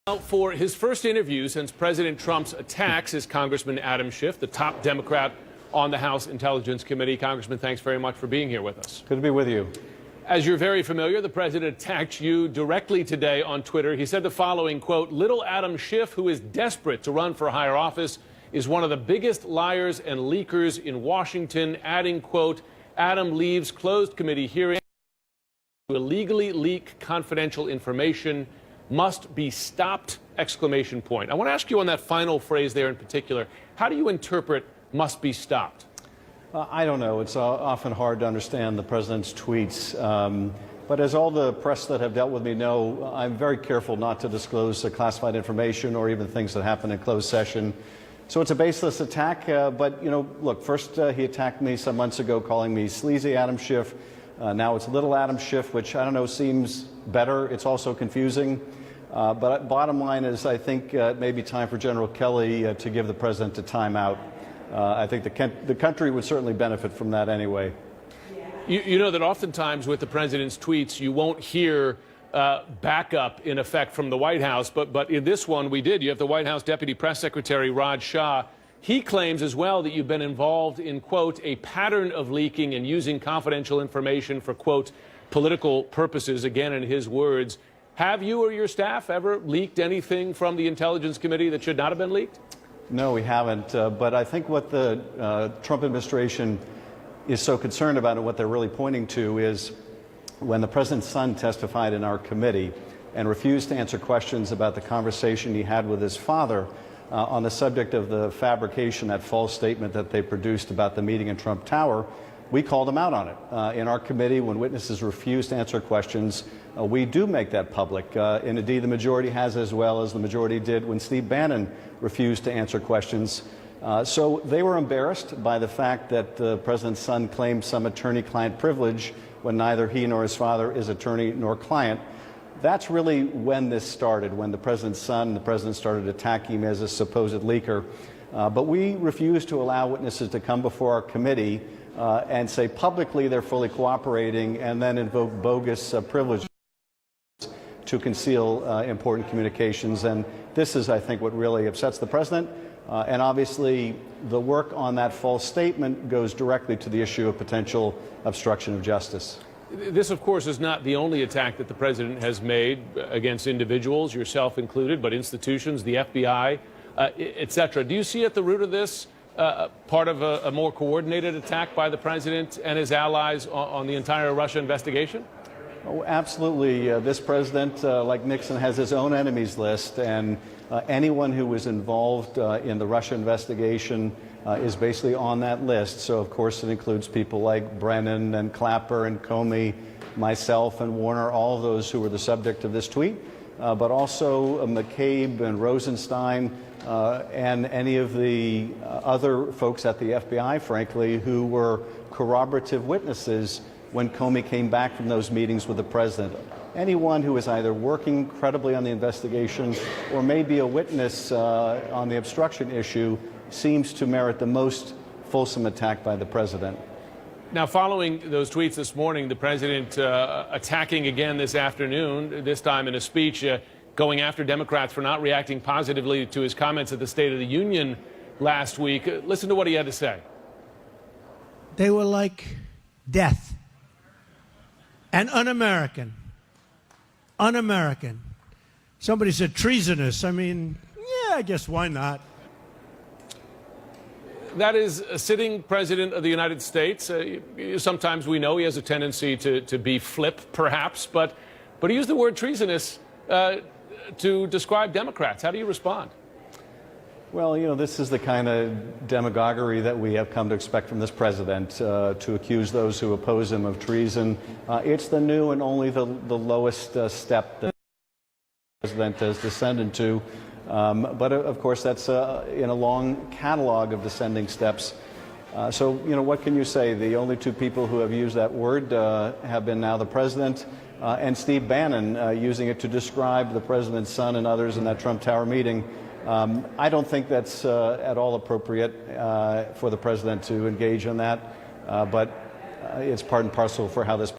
Now, for his first interview since President Trump's attacks is Congressman Adam Schiff, the top Democrat on the House Intelligence Committee. Congressman, thanks very much for being here with us. Good to be with you. As you're very familiar, the president attacked you directly today on Twitter. He said the following, quote, "Little Adam Schiff, who is desperate to run for higher office, is one of the biggest liars and leakers in Washington," adding, quote, "Adam leaves closed committee hearing to illegally leak confidential information must be stopped!" Exclamation point. I want to ask you on that final phrase there in particular, how do you interpret "must be stopped"? I don't know. It's often hard to understand the president's tweets. But as all the press that have dealt with me know, I'm very careful not to disclose classified information or even things that happen in closed session. So it's a baseless attack. But, you know, look, first he attacked me some months ago calling me sleazy Adam Schiff. Now it's little Adam Schiff, which, I don't know, seems better. It's also confusing. But bottom line is I think it may be time for General Kelly to give the president a timeout. I think the country would certainly benefit from that anyway. You know that oftentimes with the president's tweets, you won't hear backup in effect from the White House. But in this one, we did. You have the White House Deputy Press Secretary Raj Shah. He claims as well that you've been involved in, quote, "a pattern of leaking and using confidential information for, quote, political purposes," again in his words. Have you or your staff ever leaked anything from the Intelligence Committee that should not have been leaked? No, we haven't. But I think what the Trump administration is so concerned about and what they're really pointing to is when the president's son testified in our committee and refused to answer questions about the conversation he had with his father on the subject of the fabrication, that false statement that they produced about the meeting in Trump Tower, we called him out on it. In our committee, when witnesses refuse to answer questions, we do make that public. And indeed, the majority has, as well as the majority did when Steve Bannon refused to answer questions. So they were embarrassed by the fact that the president's son claimed some attorney-client privilege when neither he nor his father is attorney nor client. That's really when this started, when the president's son and the president started attacking him as a supposed leaker. But we refused to allow witnesses to come before our committee and say publicly they're fully cooperating and then invoke bogus privileges to conceal important communications. And this is, I think, what really upsets the president. And obviously, the work on that false statement goes directly to the issue of potential obstruction of justice. This, of course, is not the only attack that the president has made against individuals, yourself included, but institutions, the FBI, et cetera. Do you see at the root of this part of a more coordinated attack by the president and his allies on the entire Russia investigation? Oh, absolutely. This president, like Nixon, has his own enemies list, and anyone who was involved in the Russia investigation is basically on that list. So, of course, it includes people like Brennan and Clapper and Comey, myself and Warner, all of those who were the subject of this tweet, but also McCabe and Rosenstein and any of the other folks at the FBI, frankly, who were corroborative witnesses when Comey came back from those meetings with the president. Anyone who is either working credibly on the investigation or may be a witness on the obstruction issue seems to merit the most fulsome attack by the president. Now, following those tweets this morning, the president attacking again this afternoon, this time in a speech going after Democrats for not reacting positively to his comments at the State of the Union last week. Listen to what he had to say. They were like death. And un-American. Un-American. Somebody said treasonous. I mean, yeah, I guess why not? That is a sitting president of the United States. Sometimes we know he has a tendency to be flip, perhaps, but he used the word treasonous to describe Democrats. How do you respond? Well, you know, this is the kind of demagoguery that we have come to expect from this president, to accuse those who oppose him of treason. It's the new and only the lowest step that the president has descended to. But, of course, that's in a long catalog of descending steps. So, you know, what can you say? The only two people who have used that word have been now the president and Steve Bannon, using it to describe the president's son and others in that Trump Tower meeting. I don't think that's at all appropriate for the president to engage in that, but it's part and parcel for how this